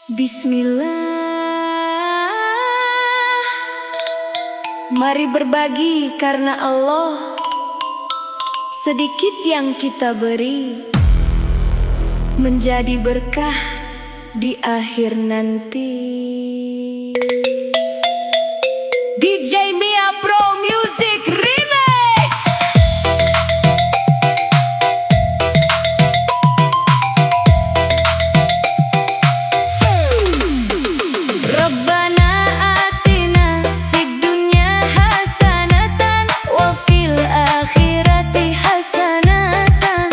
Bismillah, mari berbagi karena Allah. Sedikit yang kita beri menjadi berkah di akhir nanti. DJ Mia Pro Music Remix. Rabbana atina fid dunya hasanatan wa fil akhirati hasanatan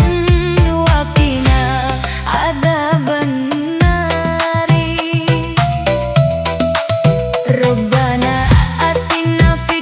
wa qina adzabannar. Rabbana atina fid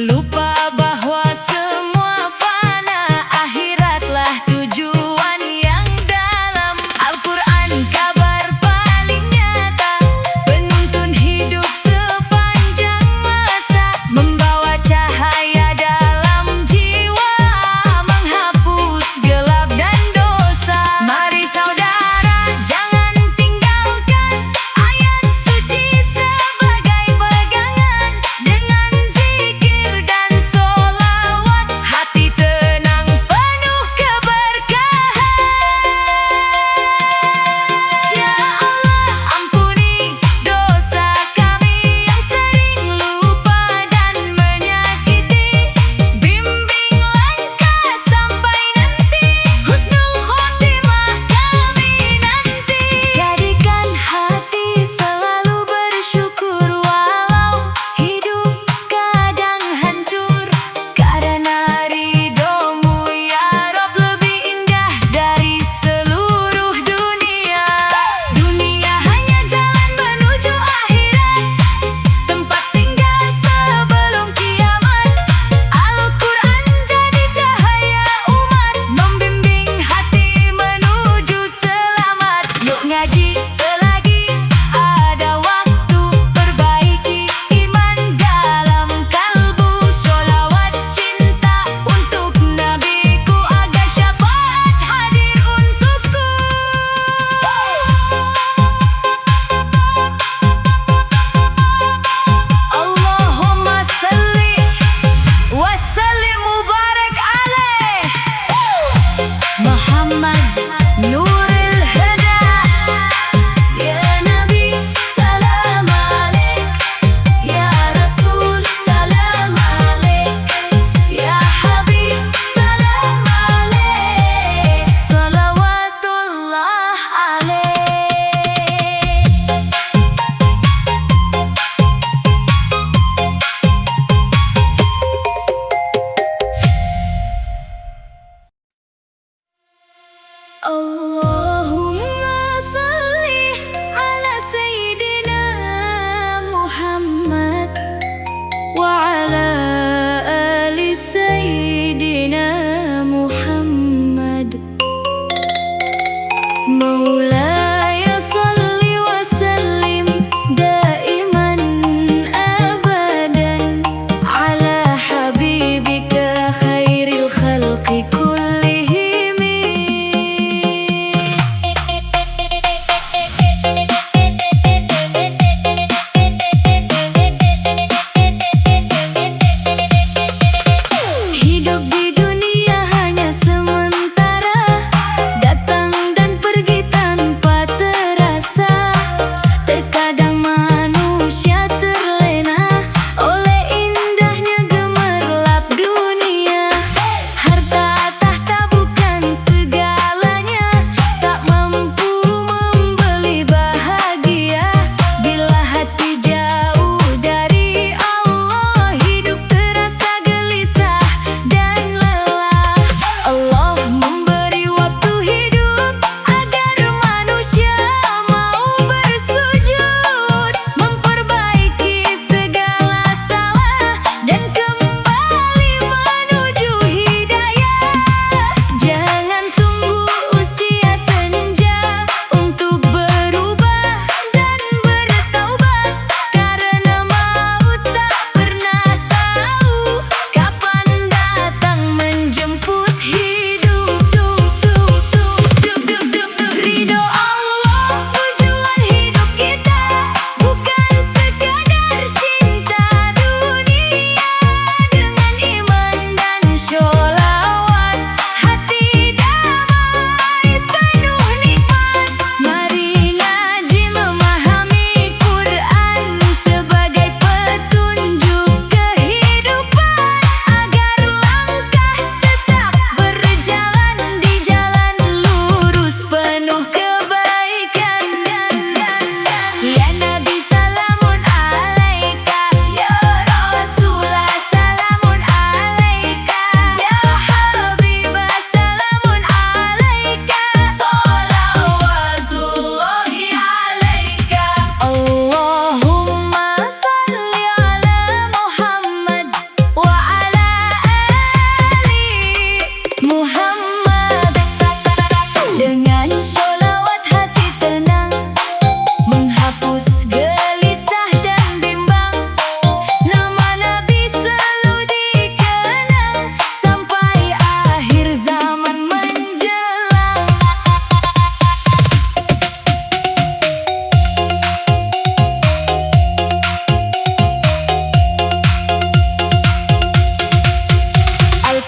lupa bahwa semua fana, akhiratlah tujuan yang dalam. Al-Quran kabar paling nyata, penuntun hidup sepanjang masa, membawa cahaya dalam jiwa, menghapus gelap dan dosa. Mari saudara, jangan tinggalkan ayat suci sebagai pegangan. Dengan zikir dan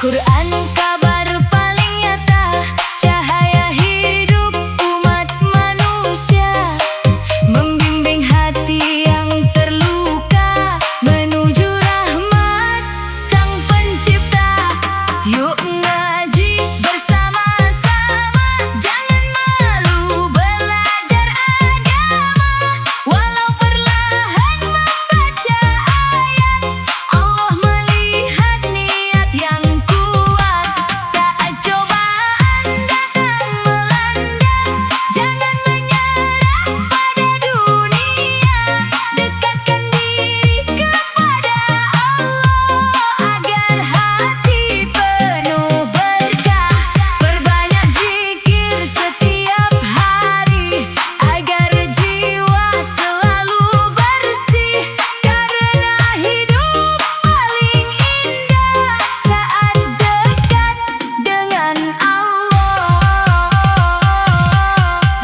Quran kabar paling nyata, cahaya hidup umat manusia, membimbing hati yang terluka menuju rahmat Sang Pencipta. Yuk ngaji bersama-sama, jangan malu belajar agama. Walau perlahan membaca ayat, Allah melihat niat yang kuat. Saat cobaan datang melanda, jangan menyerah pada dunia. Dekatkan diri kepada Allah agar hati penuh berkah. Perbanyak zikir setiap hari agar jiwa selalu bersih, karena hidup paling indah saat dekat dengan Allah.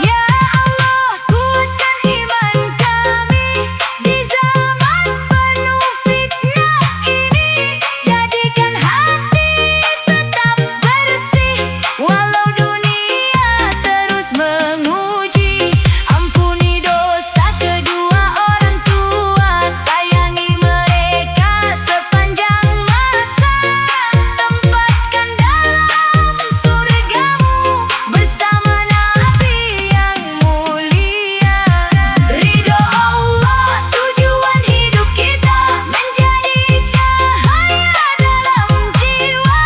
Ya Allah, kuatkan iman kami di zaman penuh fitnah ini. Jadikan hati tetap bersih walau dunia terus menguji. Ampuni dosa kedua orang tua, sayangi mereka sepanjang masa. Tempatkan dalam surgamu bersama Nabi yang mulia. Ridho Allah tujuan hidup kita, menjadi cahaya dalam jiwa.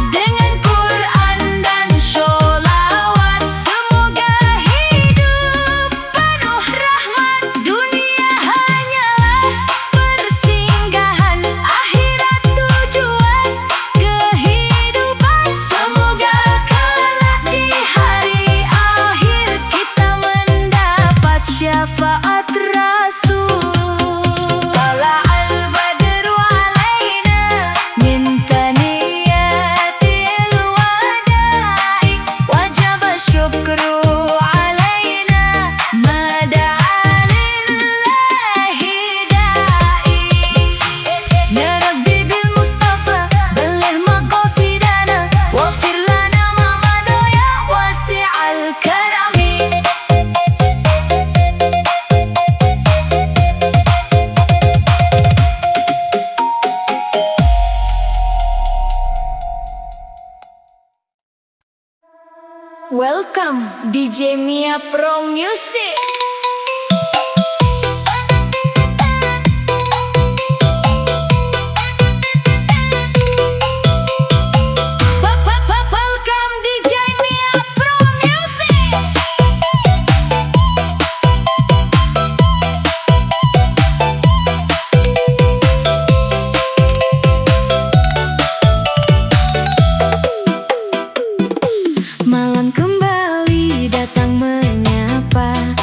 Dengan Quran dan sholawat, semoga hidup penuh rahmat. Dunia hanyalah persinggahan, akhirat tujuan kehidupan. Semoga kelak di hari akhir kita mendapat syafaat Rasul. Tala'al badru alaina min thaniyatil wada'i, wajaba syukru alaina ma da'a lillahi da'i. Ya Rabbi bil Mustafa balligh maqasidana, waghfir lana ma mada ya wasi'al karami. Welcome DJ Mia Pro Music. Welcome DJ Mia Pro Music. Malam kembali datang menyapa,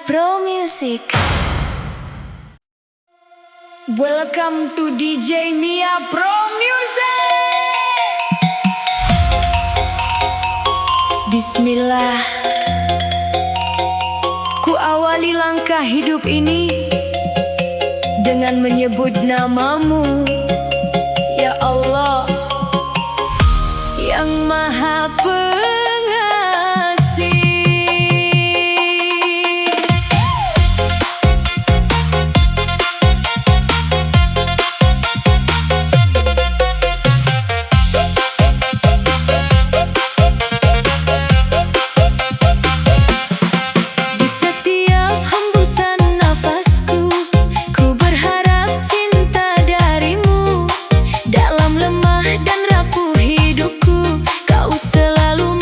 Pro Music. Welcome to DJ Mia Pro Music. Bismillah, ku awali langkah hidup ini dengan menyebut namamu, ya Allah, yang Maha Pengasih. Di setiap hembusan nafasku, ku berharap cinta darimu. Dalam lemah dan rapuh hidupku, kau selalu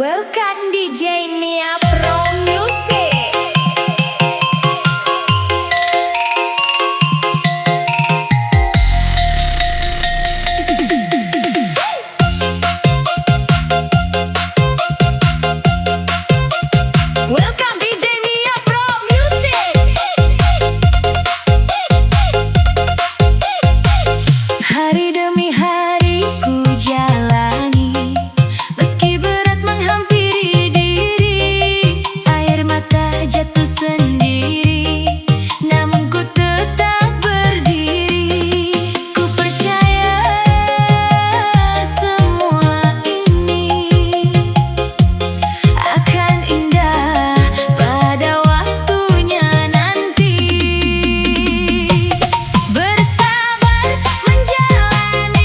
Welcome DJ Mia Pro Music. Welcome DJ Mia Pro Music. Hari demi hari ku jalani, meski berat menghampiri diri, air mata jatuh sendiri, namun ku tetap berdiri. Ku percaya semua ini akan indah pada waktunya nanti. Bersabar menjalani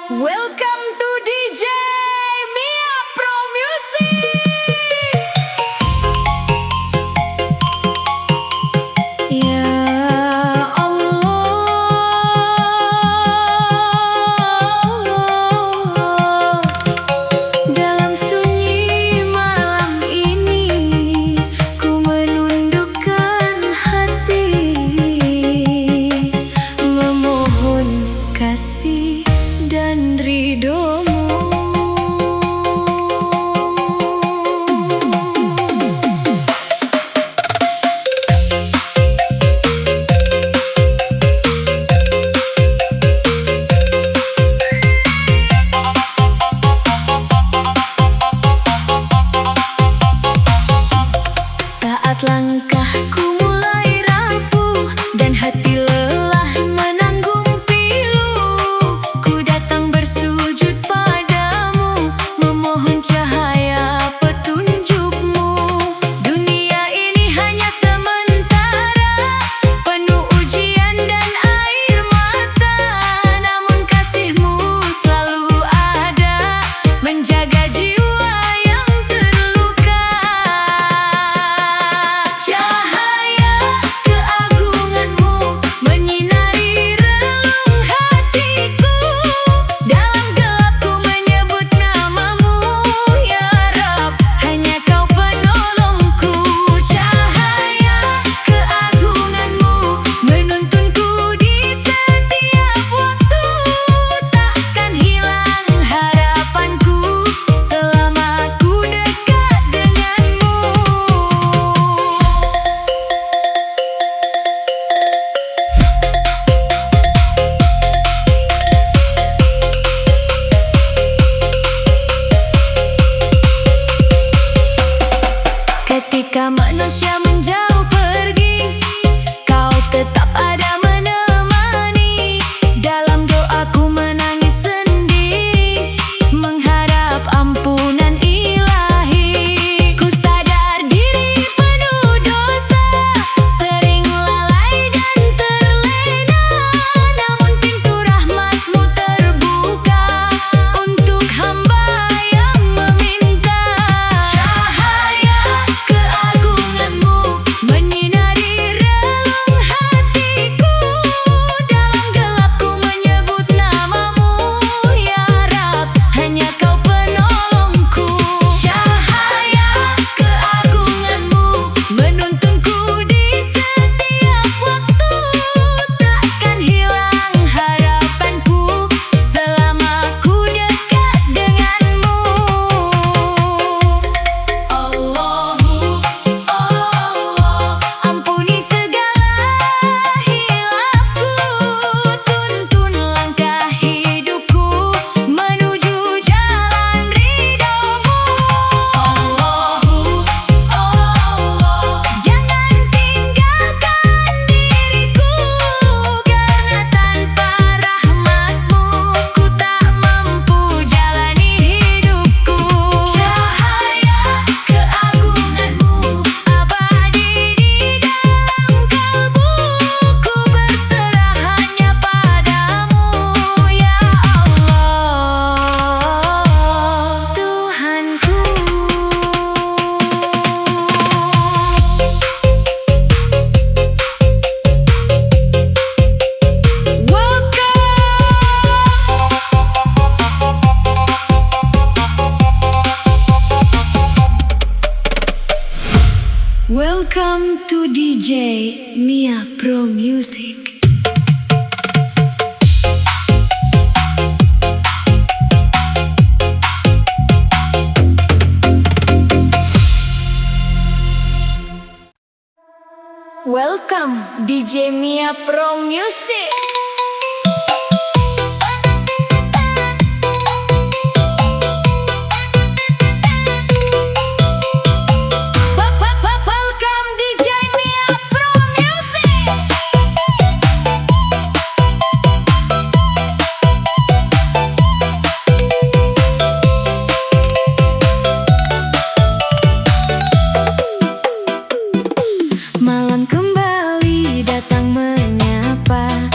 Welcome to DJ Mia Pro Music. Ya Allah, dalam sunyi malam ini ku menundukkan hati, memohon kasih dan ridhomu. Saat langkahku mulai rapuh dan hati lelah menanggung pilu, ku datang bersujud padamu, memohon cahaya petunjukmu. Dunia ini hanya sementara, penuh ujian dan air mata, namun kasihmu selalu ada, menjaga jiwa yang terluka. Cahaya keagunganmu menyinari relung hatiku, dalam gelapku menyebut namamu, ya Rab, hanya kau penolongku. Cahaya keagunganmu menuntunku di setiap waktu, takkan hilang harapanku selama ku dekat denganmu. Ketika manusia menjauh pergi, kau tetap ada menemani. Dalam doaku menangis sendiri, mengharap ampunan ilahi. Ku sadar diri penuh dosa, sering lalai dan terlena, namun pintu rahmatmu terbuka untuk hamba yang meminta. Cahaya keagunganmu menyinari relung hatiku, dalam gelapku menyebut namamu, ya Rab, hanya kau penolongku. Cahaya keagunganmu menuntunku di setiap waktu, takkan hilang harapanku selama ku dekat denganmu. Allahu Allah, ampuni segala hilafku, tuntun langkah hidupku menuju jalan ridhomu. Allahu Allah, jangan tinggalkan diriku, karena tanpa rahmatmu ku tak mampu jalani hidupku. Cahaya keagunganmu abadi di dalam kalbu, ku berserah hanya padamu, ya Allah, Tuhanku. Welcome to DJ Mia Pro Music. Welcome DJ Mia Pro Music. Welcome DJ Mia Pro Music. Malam kembali datang menyapa,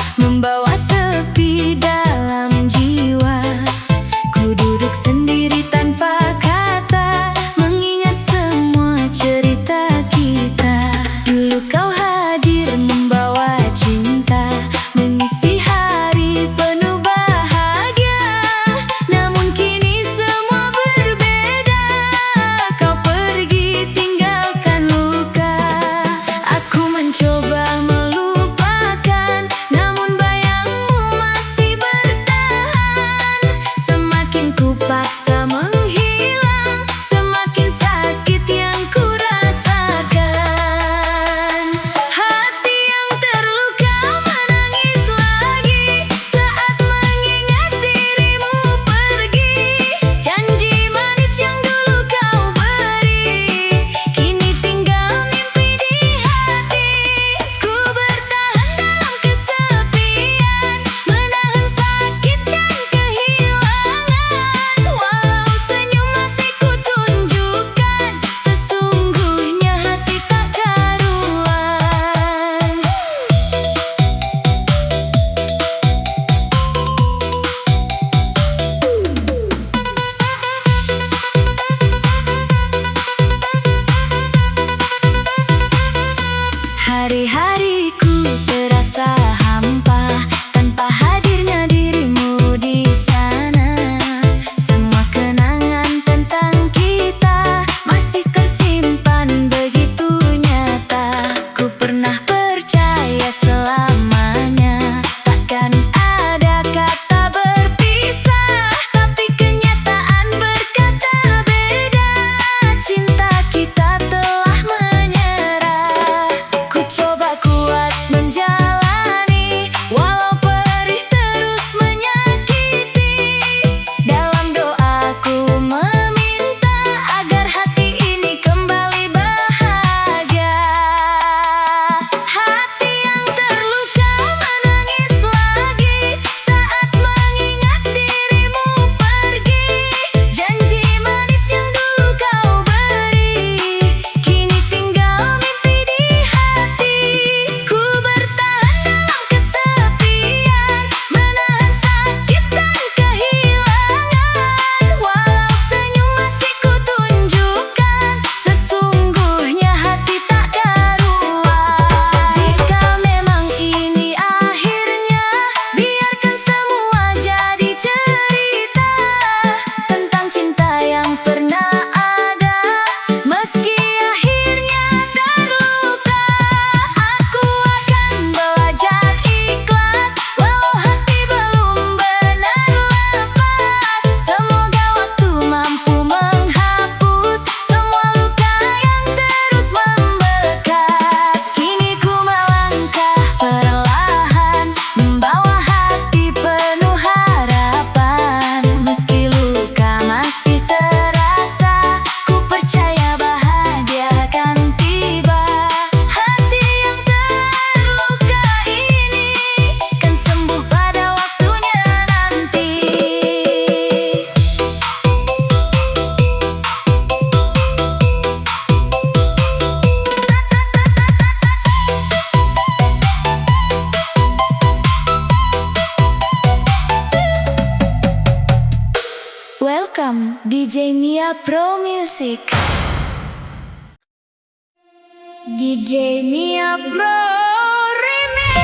Welcome DJ Mia Pro Music. DJ Mia Pro Remix.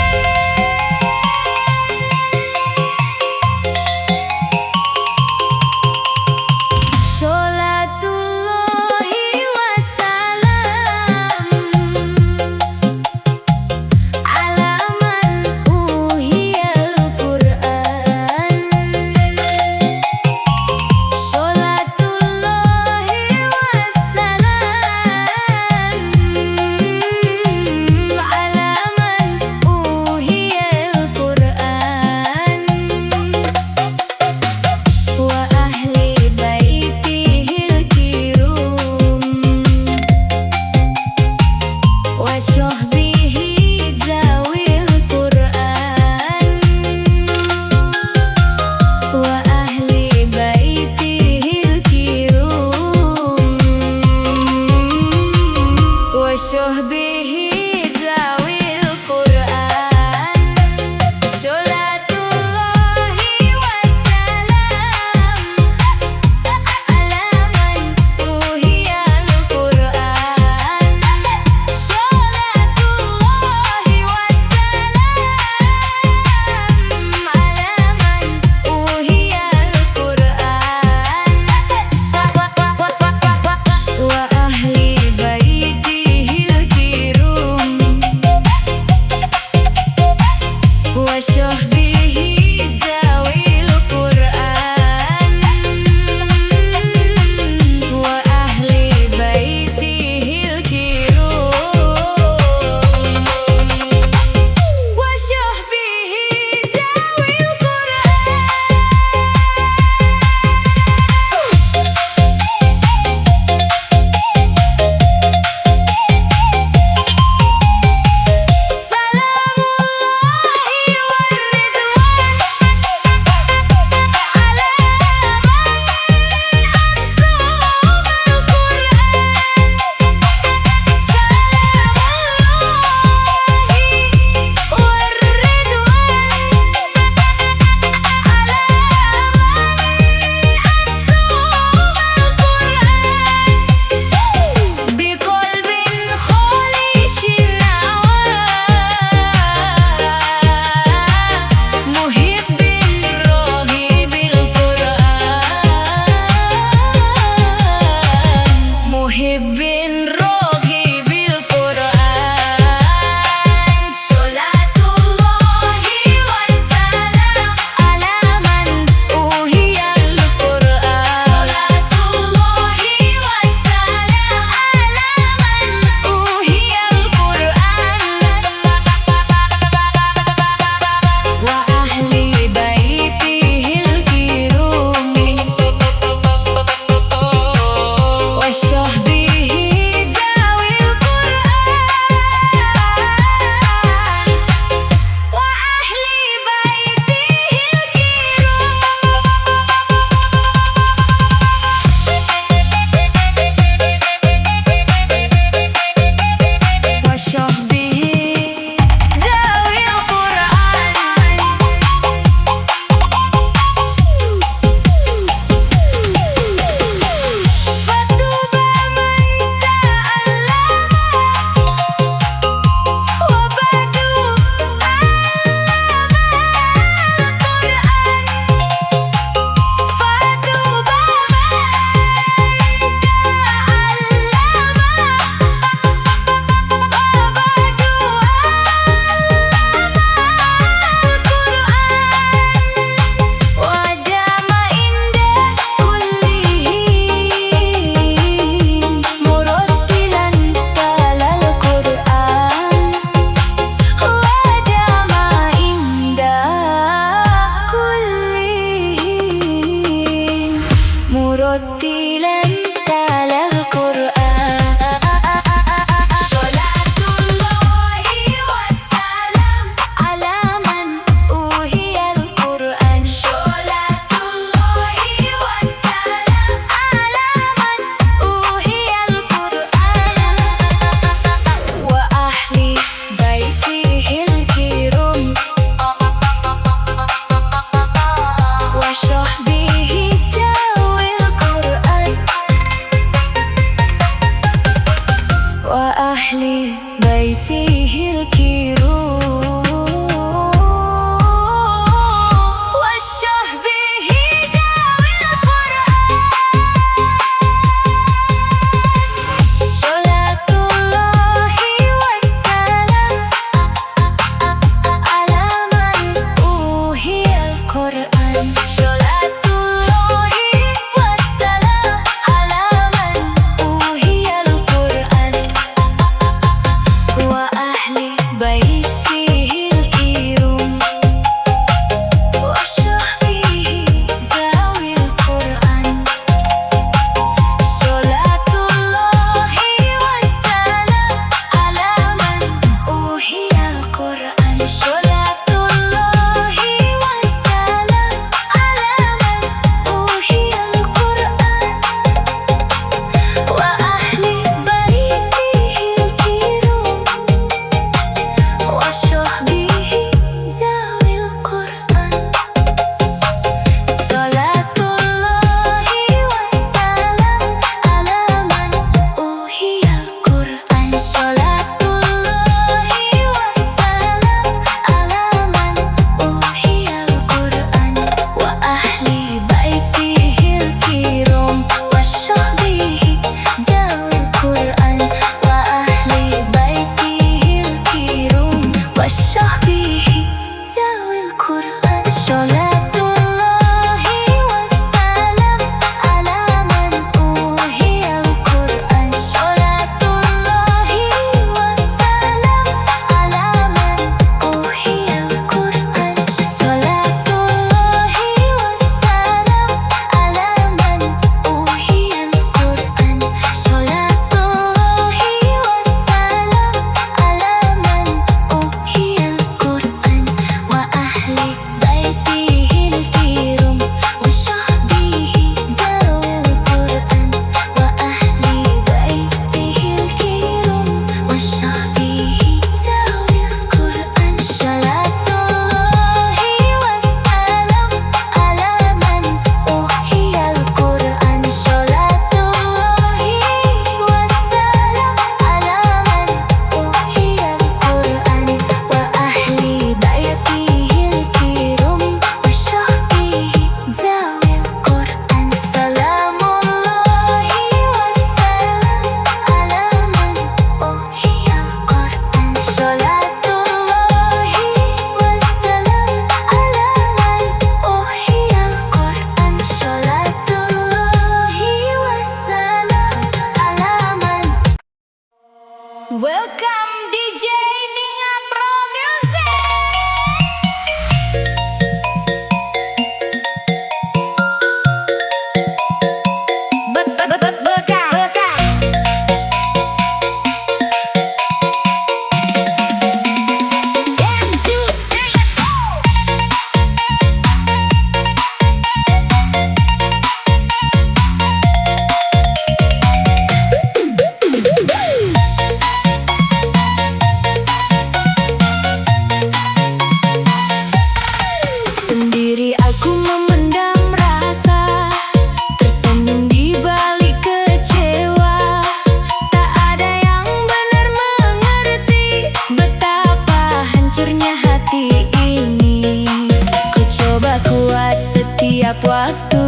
setiap waktu,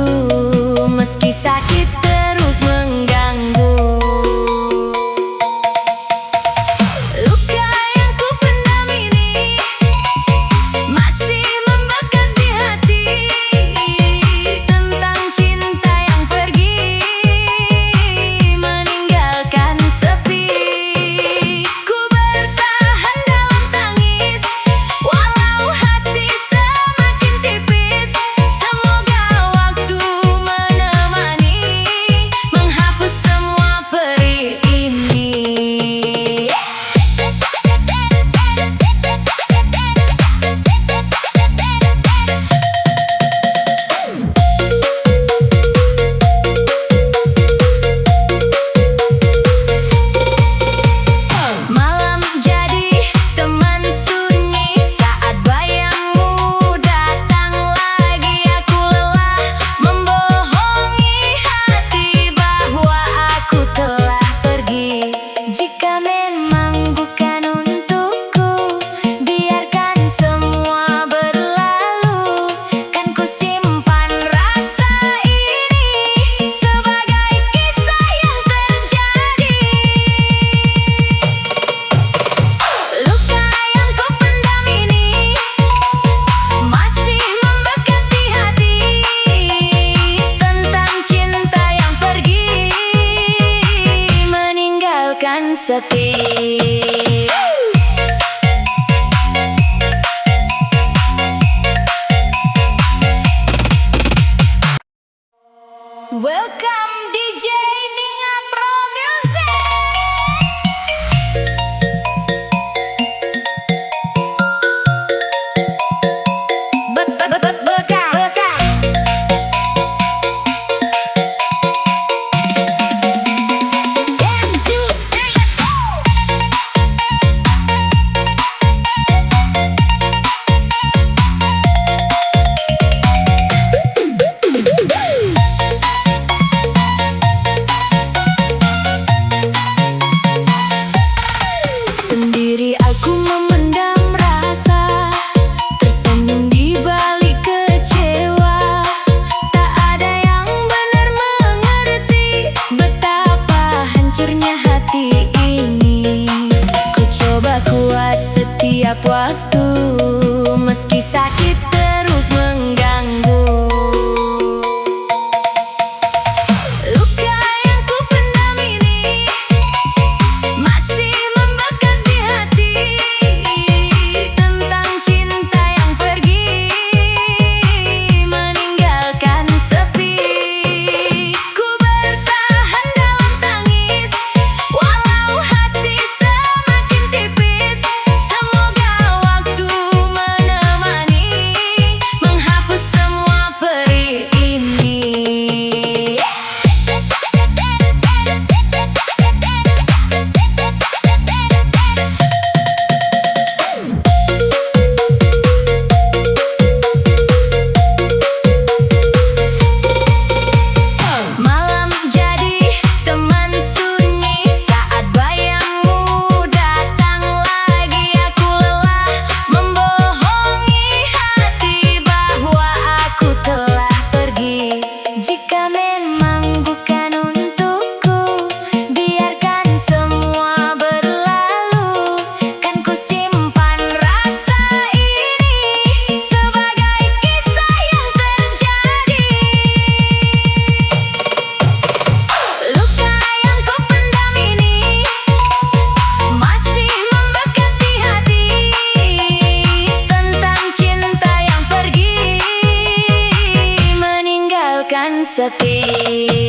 meski sakit terus mengganggu. Luka yang ku pendam ini masih membekas di hati, tentang cinta yang pergi meninggalkan sepi. Ku bertahan dalam tangis walau hati semakin tipis. Semoga waktu menemani, menghapus semua perih ini. Malam jadi teman sunyi saat bayangmu datang lagi. Aku lelah membohongi hati bahwa aku telah pergi. Jika memang bukan untukku, biarkan semua berlalu. Kan ku simpan rasa ini sebagai kisah yang terjadi. Luka yang ku pendam ini masih membekas di hati, tentang cinta yang pergi meninggalkan sepi. Welcome DJ Ninga Pro Music. Sendiri aku memendam rasa, tersenyum di balik kecewa. Tak ada yang benar mengerti betapa hancurnya hati ini. Ku coba kuat setiap waktu, meski sakit terus mengganggu. Luka yang ku pendam ini masih membekas di hati, tentang cinta yang pergi meninggalkan sepi. Ku bertahan dalam tangis walau hati semakin tipis. Semoga waktu menemani, menghapus semua perih ini. Malam jadi teman sunyi saat bayangmu datang lagi. Aku lelah membohongi hati bahwa aku telah pergi. Jika memang bukan untukku, biarkan semua berlalu. Kan ku simpan rasa ini sebagai kisah yang terjadi. Luka yang ku pendam ini masih membekas di hati, tentang cinta yang pergi meninggalkan sepi.